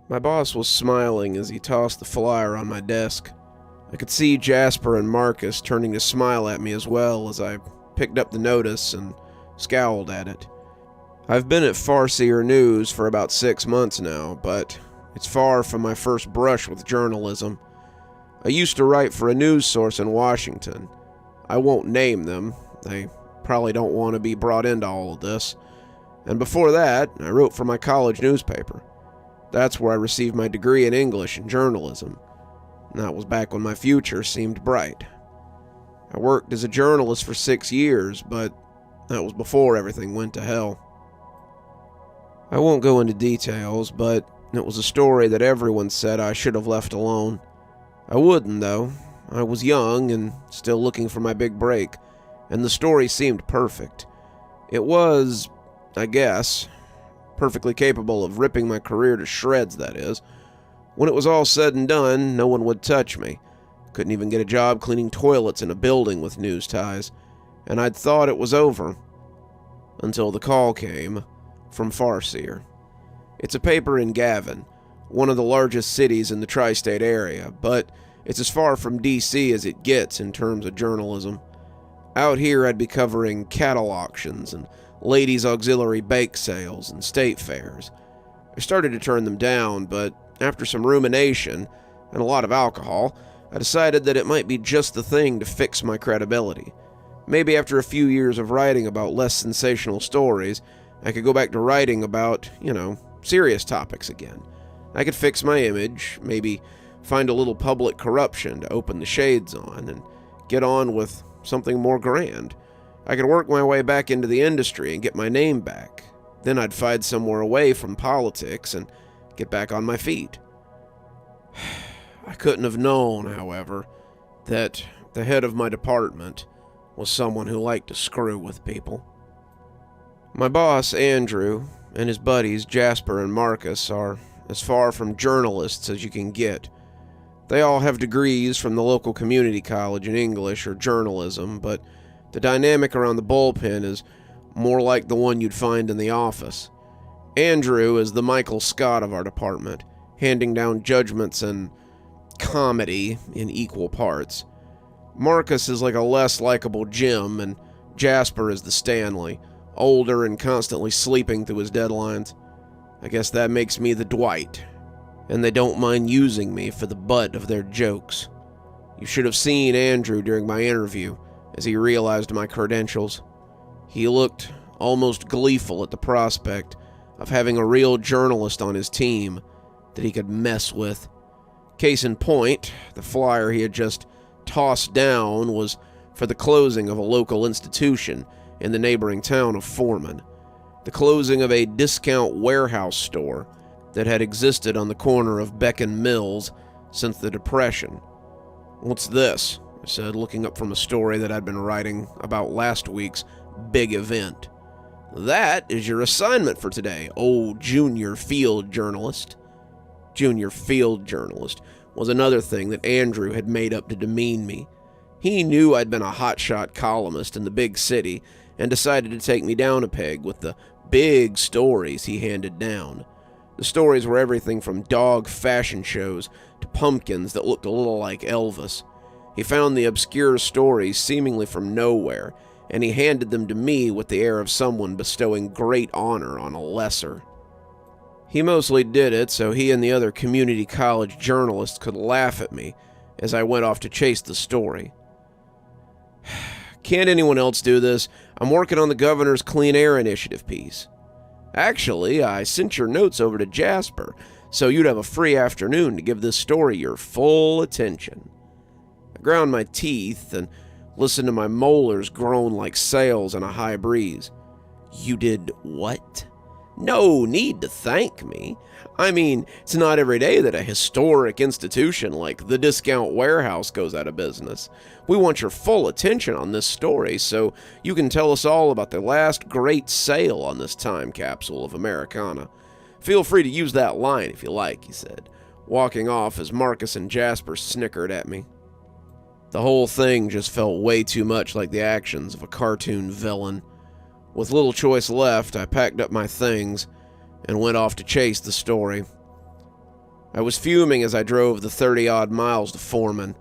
My boss was smiling as he tossed the flyer on my desk. I could see Jasper and Marcus turning to smile at me as well as I picked up the notice and scowled at it. I've been at Farseer News for about 6 months now, but it's far from my first brush with journalism. I used to write for a news source in Washington. I won't name them. They probably don't want to be brought into all of this. And before that, I wrote for my college newspaper. That's where I received my degree in English and journalism. And that was back when my future seemed bright. I worked as a journalist for 6 years, but that was before everything went to hell. I won't go into details, but it was a story that everyone said I should have left alone. I wouldn't, though. I was young and still looking for my big break, and the story seemed perfect. It was, I guess, perfectly capable of ripping my career to shreds, that is. When it was all said and done, no one would touch me. Couldn't even get a job cleaning toilets in a building with news ties, and I'd thought it was over. Until the call came from Farseer. It's a paper in Gavin, one of the largest cities in the tri-state area, but it's as far from D.C. as it gets in terms of journalism. Out here I'd be covering cattle auctions and ladies' auxiliary bake sales and state fairs. I started to turn them down, but after some rumination and a lot of alcohol, I decided that it might be just the thing to fix my credibility. Maybe after a few years of writing about less sensational stories, I could go back to writing about, serious topics again. I could fix my image, maybe find a little public corruption to open the shades on, and get on with something more grand. I could work my way back into the industry and get my name back. Then I'd find somewhere away from politics and get back on my feet. I couldn't have known, however, that the head of my department was someone who liked to screw with people. My boss, Andrew, and his buddies, Jasper and Marcus, are as far from journalists as you can get. They all have degrees from the local community college in English or journalism, but the dynamic around the bullpen is more like the one you'd find in the office. Andrew is the Michael Scott of our department, handing down judgments and comedy in equal parts. Marcus is like a less likable Jim, and Jasper is the Stanley, older and constantly sleeping through his deadlines. I guess that makes me the Dwight, and they don't mind using me for the butt of their jokes. You should have seen Andrew during my interview as he realized my credentials. He looked almost gleeful at the prospect of having a real journalist on his team that he could mess with. Case in point, the flyer he had just tossed down was for the closing of a local institution in the neighboring town of Foreman. The closing of a discount warehouse store that had existed on the corner of Beck and Mills since the Depression. "What's this?" I said, looking up from a story that I'd been writing about last week's big event. "That is your assignment for today, old junior field journalist." Junior field journalist was another thing that Andrew had made up to demean me. He knew I'd been a hotshot columnist in the big city and decided to take me down a peg with the big stories he handed down. The stories were everything from dog fashion shows to pumpkins that looked a little like Elvis. He found the obscure stories seemingly from nowhere, and he handed them to me with the air of someone bestowing great honor on a lesser. He mostly did it so he and the other community college journalists could laugh at me as I went off to chase the story. "Can't anyone else do this? I'm working on the governor's Clean Air Initiative piece." "Actually, I sent your notes over to Jasper, so you'd have a free afternoon to give this story your full attention." I ground my teeth and listened to my molars groan like sails in a high breeze. "You did what?" "No need to thank me. I mean, it's not every day that a historic institution like the Discount Warehouse goes out of business. We want your full attention on this story so you can tell us all about the last great sale on this time capsule of Americana. Feel free to use that line if you like," he said, walking off as Marcus and Jasper snickered at me. The whole thing just felt way too much like the actions of a cartoon villain. With little choice left, I packed up my things and went off to chase the story. I was fuming as I drove the 30-odd miles to Foreman.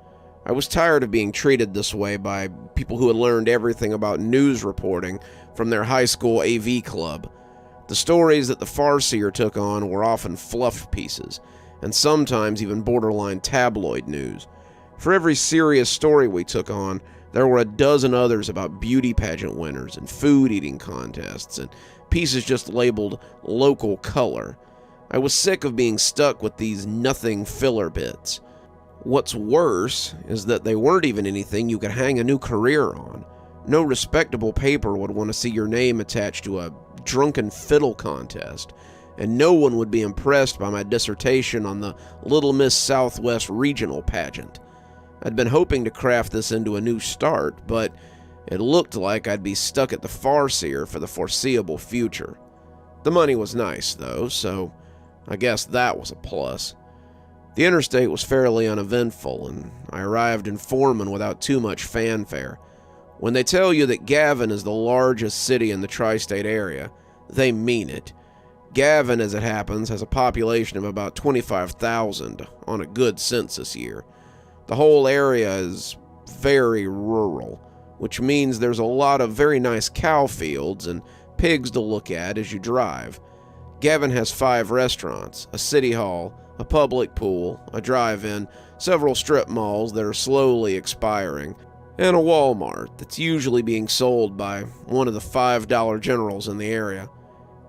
I was tired of being treated this way by people who had learned everything about news reporting from their high school AV club. The stories that the Farseer took on were often fluff pieces, and sometimes even borderline tabloid news. For every serious story we took on, there were a dozen others about beauty pageant winners and food eating contests, and pieces just labeled local color. I was sick of being stuck with these nothing filler bits. What's worse is that they weren't even anything you could hang a new career on. No respectable paper would want to see your name attached to a drunken fiddle contest, and no one would be impressed by my dissertation on the Little Miss Southwest regional pageant. I'd been hoping to craft this into a new start, but it looked like I'd be stuck at the Farseer for the foreseeable future. The money was nice, though, so I guess that was a plus. The interstate was fairly uneventful, and I arrived in Foreman without too much fanfare. When they tell you that Gavin is the largest city in the tri-state area, they mean it. Gavin, as it happens, has a population of about 25,000 on a good census year. The whole area is very rural, which means there's a lot of very nice cow fields and pigs to look at as you drive. Gavin has 5 restaurants, a city hall, a public pool, a drive-in, several strip malls that are slowly expiring, and a Walmart that's usually being sold by one of the $5 generals in the area.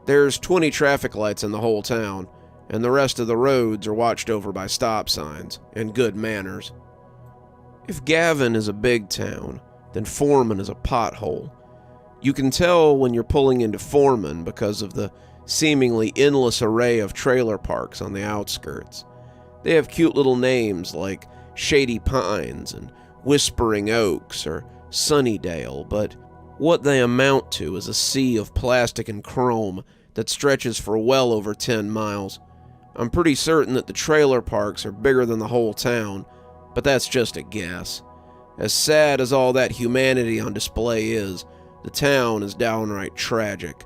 There's 20 traffic lights in the whole town, and the rest of the roads are watched over by stop signs and good manners. If Gavin is a big town, then Foreman is a pothole. You can tell when you're pulling into Foreman because of the seemingly endless array of trailer parks on the outskirts. They have cute little names like Shady Pines and Whispering Oaks or Sunnydale, but what they amount to is a sea of plastic and chrome that stretches for well over 10 miles. I'm pretty certain that the trailer parks are bigger than the whole town, but that's just a guess. As sad as all that humanity on display is, the town is downright tragic.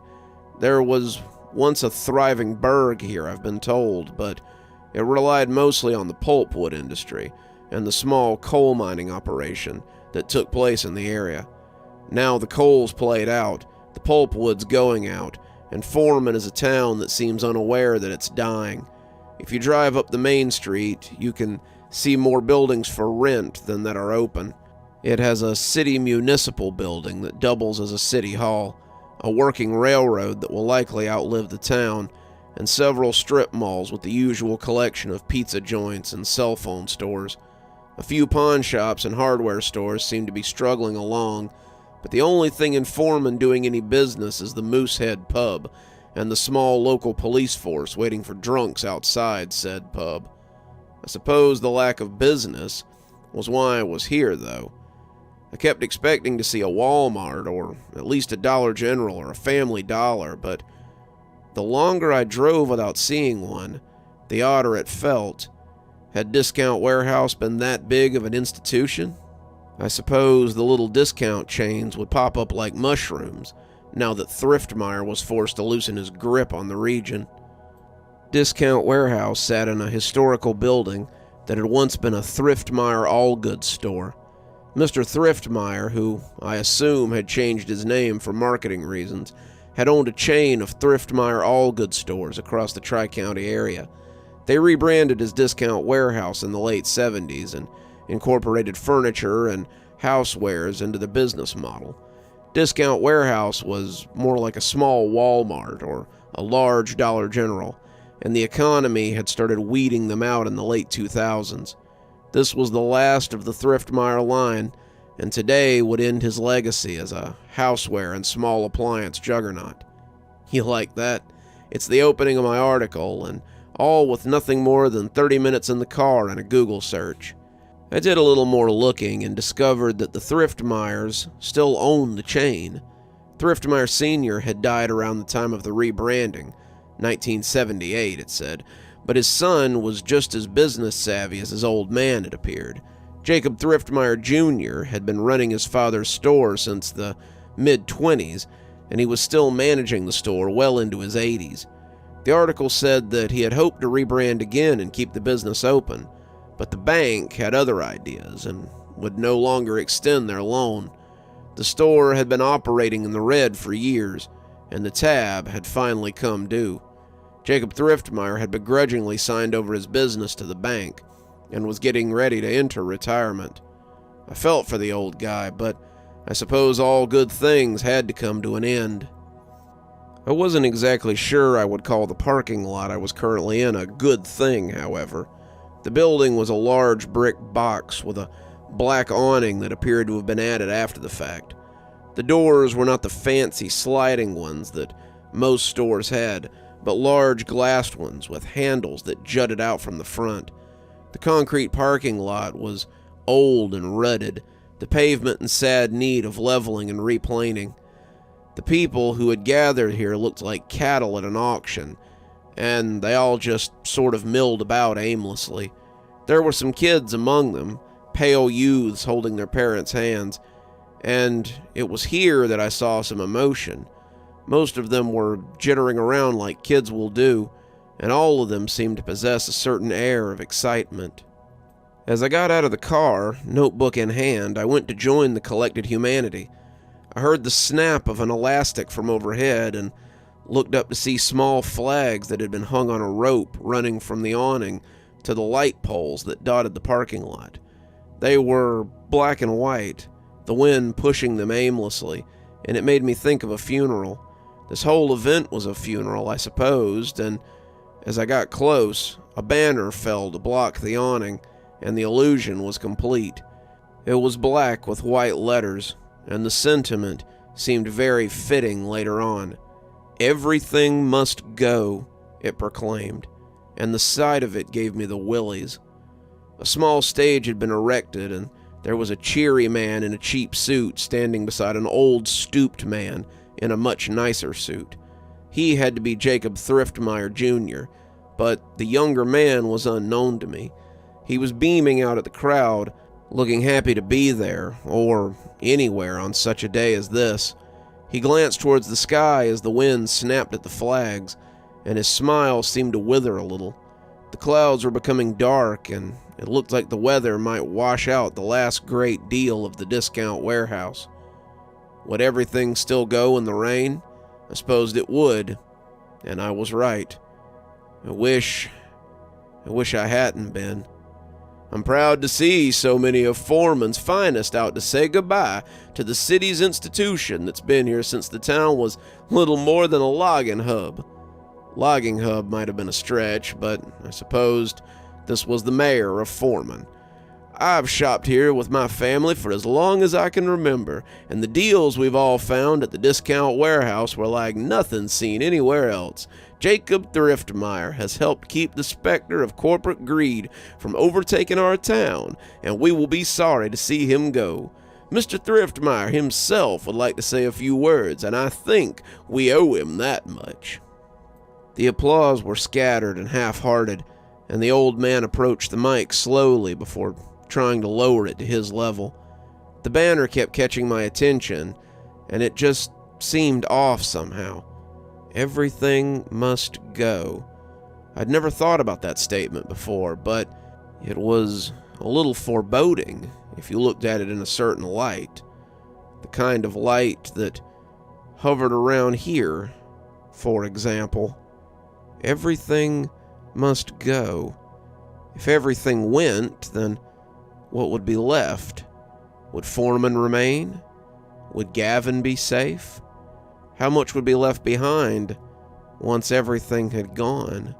There was once a thriving burg here, I've been told, but it relied mostly on the pulpwood industry and the small coal mining operation that took place in the area. Now the coal's played out, the pulpwood's going out, and Foreman is a town that seems unaware that it's dying. If you drive up the main street, you can see more buildings for rent than that are open. It has a city municipal building that doubles as a city hall, a working railroad that will likely outlive the town, and several strip malls with the usual collection of pizza joints and cell phone stores. A few pawn shops and hardware stores seem to be struggling along, but the only thing in Foreman doing any business is the Moosehead pub and the small local police force waiting for drunks outside said pub. I suppose the lack of business was why I was here, though. I kept expecting to see a Walmart or at least a Dollar General or a Family Dollar, but the longer I drove without seeing one, the odder it felt. Had Discount Warehouse been that big of an institution? I suppose the little discount chains would pop up like mushrooms now that Thriftmeyer was forced to loosen his grip on the region. Discount Warehouse sat in a historical building that had once been a Thriftmeyer all-goods store. Mr. Thriftmeyer, who I assume had changed his name for marketing reasons, had owned a chain of Thriftmeyer all-goods stores across the Tri-County area. They rebranded as Discount Warehouse in the late 70s and incorporated furniture and housewares into the business model. Discount Warehouse was more like a small Walmart or a large Dollar General, and the economy had started weeding them out in the late 2000s. This was the last of the Thriftmeyer line, and today would end his legacy as a houseware and small appliance juggernaut. You like that? It's the opening of my article, and all with nothing more than 30 minutes in the car and a Google search. I did a little more looking and discovered that the Thriftmeyers still own the chain. Thriftmeyer Sr. had died around the time of the rebranding, 1978 it said, but his son was just as business savvy as his old man, it appeared. Jacob Thriftmeyer Jr. had been running his father's store since the mid-20s, and he was still managing the store well into his 80s. The article said that he had hoped to rebrand again and keep the business open, but the bank had other ideas and would no longer extend their loan. The store had been operating in the red for years, and the tab had finally come due. Jacob Thriftmeyer had begrudgingly signed over his business to the bank and was getting ready to enter retirement. I felt for the old guy, but I suppose all good things had to come to an end. I wasn't exactly sure I would call the parking lot I was currently in a good thing, however. The building was a large brick box with a black awning that appeared to have been added after the fact. The doors were not the fancy sliding ones that most stores had, but large glassed ones with handles that jutted out from the front. The concrete parking lot was old and rutted, the pavement in sad need of leveling and replaning. The people who had gathered here looked like cattle at an auction, and they all just sort of milled about aimlessly. There were some kids among them, pale youths holding their parents' hands, and it was here that I saw some emotion. Most of them were jittering around like kids will do, and all of them seemed to possess a certain air of excitement. As I got out of the car, notebook in hand, I went to join the collected humanity. I heard the snap of an elastic from overhead and looked up to see small flags that had been hung on a rope running from the awning to the light poles that dotted the parking lot. They were black and white, the wind pushing them aimlessly, and it made me think of a funeral. This whole event was a funeral, I supposed, and as I got close, a banner fell to block the awning, and the illusion was complete. It was black with white letters, and the sentiment seemed very fitting later on. "Everything must go," it proclaimed, and the sight of it gave me the willies. A small stage had been erected, and there was a cheery man in a cheap suit standing beside an old, stooped man in a much nicer suit. He had to be Jacob Thriftmeyer Jr., but the younger man was unknown to me. He was beaming out at the crowd, looking happy to be there, or anywhere on such a day as this. He glanced towards the sky as the wind snapped at the flags, and his smile seemed to wither a little. The clouds were becoming dark, and it looked like the weather might wash out the last great deal of the discount warehouse. Would everything still go in the rain? I supposed it would, and I was right. I wish I hadn't been. I'm proud to see so many of Foreman's finest out to say goodbye to the city's institution that's been here since the town was little more than a logging hub. Logging hub might have been a stretch, but I supposed this was the mayor of Foreman. I've shopped here with my family for as long as I can remember, and the deals we've all found at the discount warehouse were like nothing seen anywhere else. Jacob Thriftmeyer has helped keep the specter of corporate greed from overtaking our town, and we will be sorry to see him go. Mr. Thriftmeyer himself would like to say a few words, and I think we owe him that much." The applause were scattered and half-hearted, and the old man approached the mic slowly before trying to lower it to his level. The banner kept catching my attention, and it just seemed off somehow. Everything must go. I'd never thought about that statement before, but it was a little foreboding if you looked at it in a certain light. The kind of light that hovered around here, for example. Everything must go. If everything went, then what would be left? Would Foreman remain? Would Gavin be safe? How much would be left behind once everything had gone?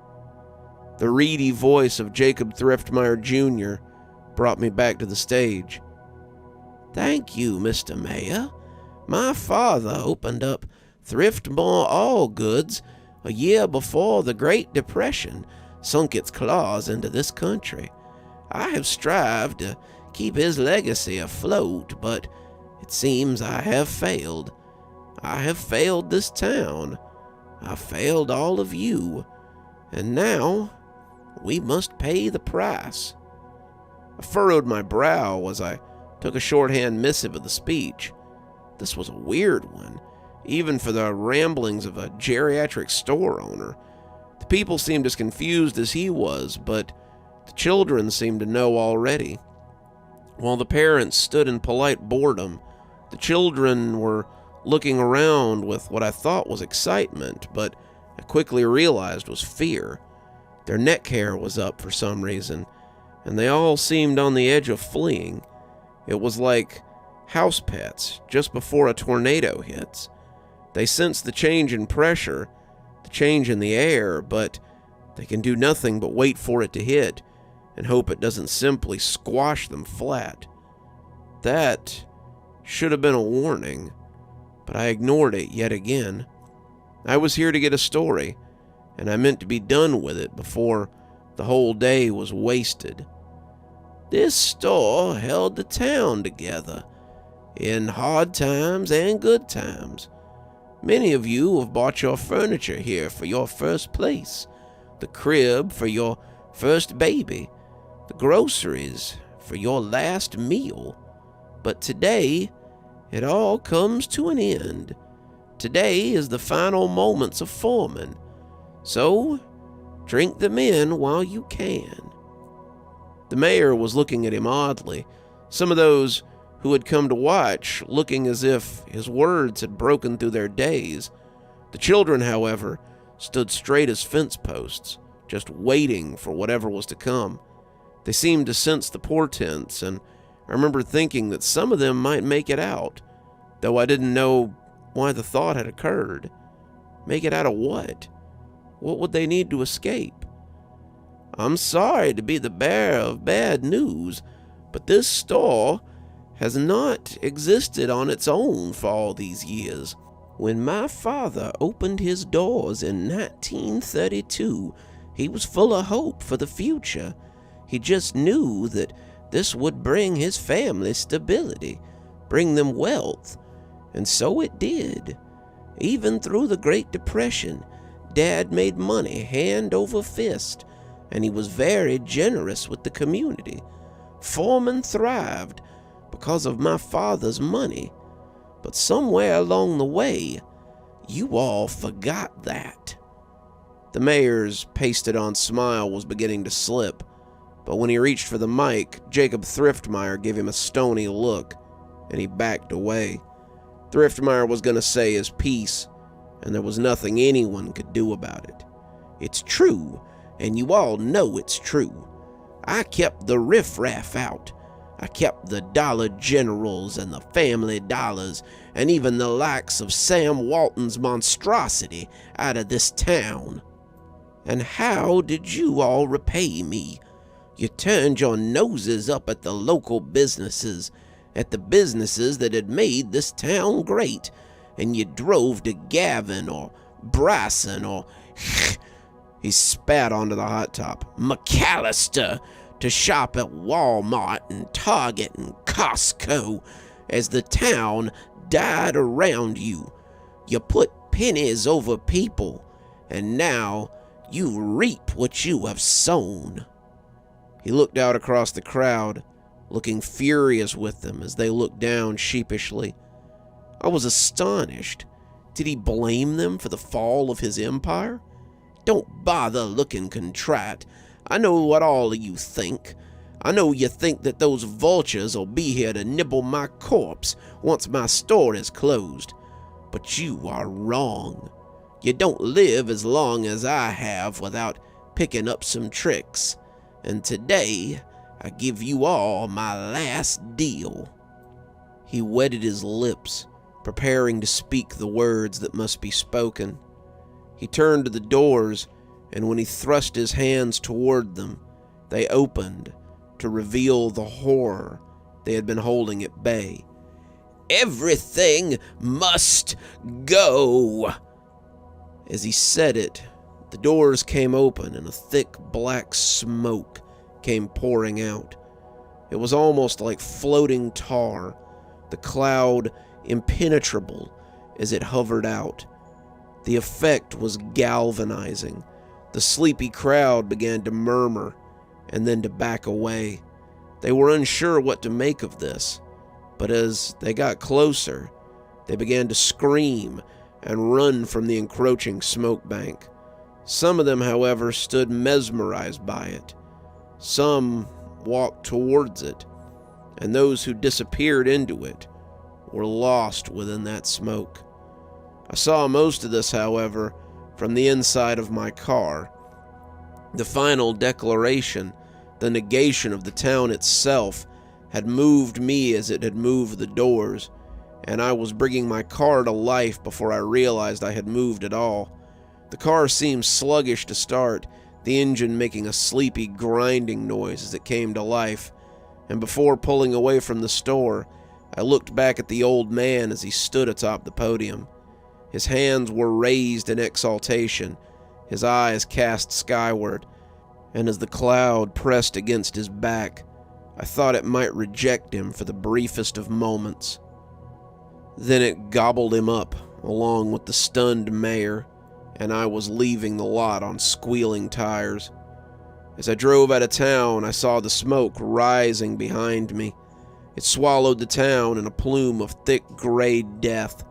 The reedy voice of Jacob Thriftmeyer Jr. brought me back to the stage. "Thank you, Mr. Mayor. My father opened up Thriftmore All Goods a year before the Great Depression sunk its claws into this country. I have strived to keep his legacy afloat, but it seems I have failed. I have failed this town. I failed all of you. And now we must pay the price." I furrowed my brow as I took a shorthand missive of the speech. This was a weird one, even for the ramblings of a geriatric store owner. The people seemed as confused as he was, but the children seemed to know already. While the parents stood in polite boredom, the children were looking around with what I thought was excitement, but I quickly realized was fear. Their neck hair was up for some reason, and they all seemed on the edge of fleeing. It was like house pets just before a tornado hits. They sense the change in pressure, the change in the air, but they can do nothing but wait for it to hit and hope it doesn't simply squash them flat. That should have been a warning, but I ignored it yet again. I was here to get a story, and I meant to be done with it before the whole day was wasted. This store held the town together, in hard times and good times. Many of you have bought your furniture here for your first place, the crib for your first baby, the groceries for your last meal. But today, it all comes to an end. Today is the final moments of Foreman, so drink them in while you can. The mayor was looking at him oddly, some of those who had come to watch looking as if his words had broken through their daze. The children, however, stood straight as fence posts, just waiting for whatever was to come. They seemed to sense the portents, and I remember thinking that some of them might make it out, though I didn't know why the thought had occurred. Make it out of what? What would they need to escape? I'm sorry to be the bearer of bad news, but this store has not existed on its own for all these years. When my father opened his doors in 1932, he was full of hope for the future. He just knew that this would bring his family stability, bring them wealth, and so it did. Even through the Great Depression, Dad made money hand over fist, and he was very generous with the community. Foreman thrived because of my father's money, but somewhere along the way, you all forgot that. The mayor's pasted-on smile was beginning to slip, but when he reached for the mic, Jacob Thriftmeyer gave him a stony look, and he backed away. Thriftmeyer was going to say his piece, and there was nothing anyone could do about it. It's true, and you all know it's true. I kept the riffraff out. I kept the Dollar Generals and the Family Dollars and even the likes of Sam Walton's monstrosity out of this town. And how did you all repay me? You turned your noses up at the local businesses, at the businesses that had made this town great, and you drove to Gavin or Bryson or he spat onto the hot top, McAllister, to shop at Walmart and Target and Costco as the town died around you. You put pennies over people, and now you reap what you have sown. He looked out across the crowd, looking furious with them as they looked down sheepishly. I was astonished. Did he blame them for the fall of his empire? Don't bother looking contrite. I know what all of you think. I know you think that those vultures will be here to nibble my corpse once my store is closed. But you are wrong. You don't live as long as I have without picking up some tricks. And today, I give you all my last deal. He wetted his lips, preparing to speak the words that must be spoken. He turned to the doors, and when he thrust his hands toward them, they opened to reveal the horror they had been holding at bay. Everything must go! As he said it, the doors came open and a thick black smoke came pouring out. It was almost like floating tar, the cloud impenetrable as it hovered out. The effect was galvanizing. The sleepy crowd began to murmur and then to back away. They were unsure what to make of this, but as they got closer, they began to scream and run from the encroaching smoke bank. Some of them, however, stood mesmerized by it. Some walked towards it, and those who disappeared into it were lost within that smoke. I saw most of this, however, from the inside of my car. The final declaration, the negation of the town itself, had moved me as it had moved the doors, and I was bringing my car to life before I realized I had moved at all. The car seemed sluggish to start, the engine making a sleepy grinding noise as it came to life, and before pulling away from the store, I looked back at the old man as he stood atop the podium. His hands were raised in exaltation, his eyes cast skyward, and as the cloud pressed against his back, I thought it might reject him for the briefest of moments. Then it gobbled him up, along with the stunned mayor, and I was leaving the lot on squealing tires. As I drove out of town, I saw the smoke rising behind me. It swallowed the town in a plume of thick gray death,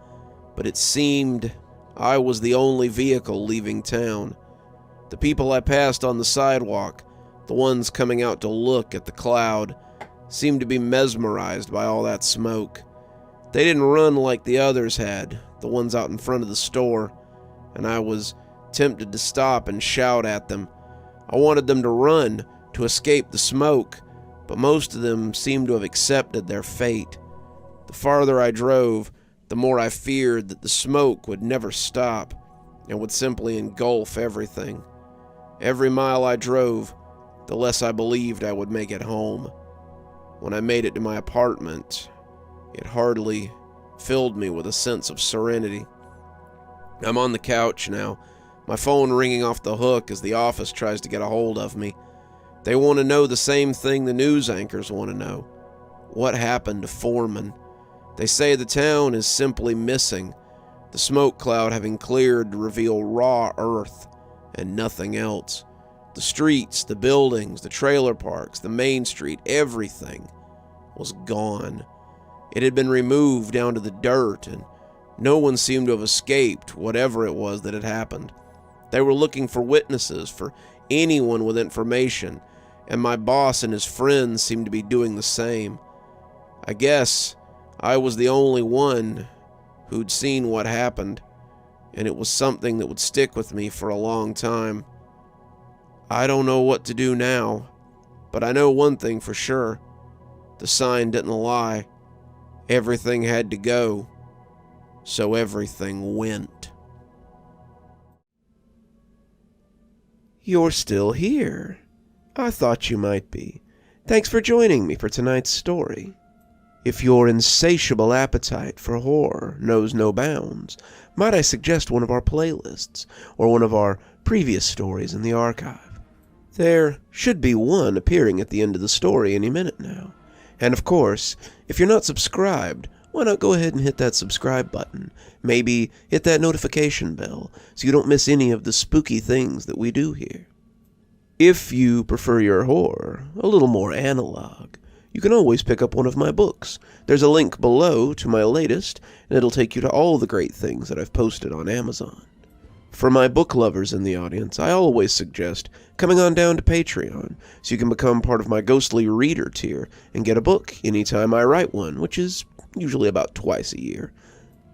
but it seemed I was the only vehicle leaving town. The people I passed on the sidewalk, the ones coming out to look at the cloud, seemed to be mesmerized by all that smoke. They didn't run like the others had, the ones out in front of the store, and I was tempted to stop and shout at them. I wanted them to run, to escape the smoke, but most of them seemed to have accepted their fate. The farther I drove, the more I feared that the smoke would never stop and would simply engulf everything. Every mile I drove, the less I believed I would make it home. When I made it to my apartment, it hardly filled me with a sense of serenity. I'm on the couch now, my phone ringing off the hook as the office tries to get a hold of me. They want to know the same thing the news anchors want to know. What happened to Foreman? They say the town is simply missing, the smoke cloud having cleared to reveal raw earth and nothing else. The streets, the buildings, the trailer parks, the main street, everything was gone. It had been removed down to the dirt, and no one seemed to have escaped whatever it was that had happened. They were looking for witnesses, for anyone with information, and my boss and his friends seemed to be doing the same. I guess I was the only one who'd seen what happened, and it was something that would stick with me for a long time. I don't know what to do now, but I know one thing for sure. The sign didn't lie. Everything had to go, so everything went. You're still here. I thought you might be. Thanks for joining me for tonight's story. If your insatiable appetite for horror knows no bounds, might I suggest one of our playlists, or one of our previous stories in the archive? There should be one appearing at the end of the story any minute now. And of course, if you're not subscribed, why not go ahead and hit that subscribe button? Maybe hit that notification bell so you don't miss any of the spooky things that we do here. If you prefer your horror a little more analog, you can always pick up one of my books. There's a link below to my latest, and it'll take you to all the great things that I've posted on Amazon. For my book lovers in the audience, I always suggest coming on down to Patreon so you can become part of my ghostly reader tier and get a book anytime I write one, which is usually about twice a year.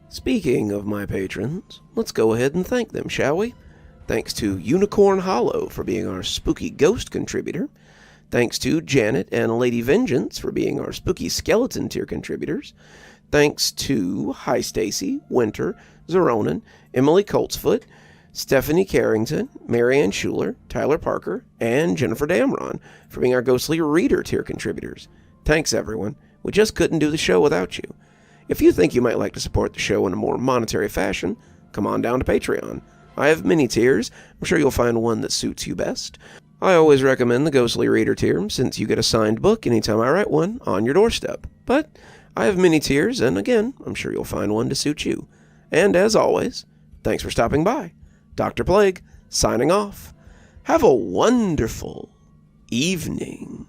Speaking of my patrons, let's go ahead and thank them, shall we? Thanks to Unicorn Hollow for being our spooky ghost contributor. Thanks to Janet and Lady Vengeance for being our spooky skeleton tier contributors. Thanks to Hi Stacy, Winter, Xaronan, Emily Coltsfoot, Stephanie Carrington, Marianne Schuler, Tyler Parker, and Jennifer Damron for being our ghostly reader tier contributors. Thanks, everyone. We just couldn't do the show without you. If you think you might like to support the show in a more monetary fashion, come on down to Patreon. I have many tiers. I'm sure you'll find one that suits you best. I always recommend the ghostly reader tier since you get a signed book anytime I write one on your doorstep. But I have many tiers, and again, I'm sure you'll find one to suit you. And as always, thanks for stopping by. Dr. Plague, signing off. Have a wonderful evening.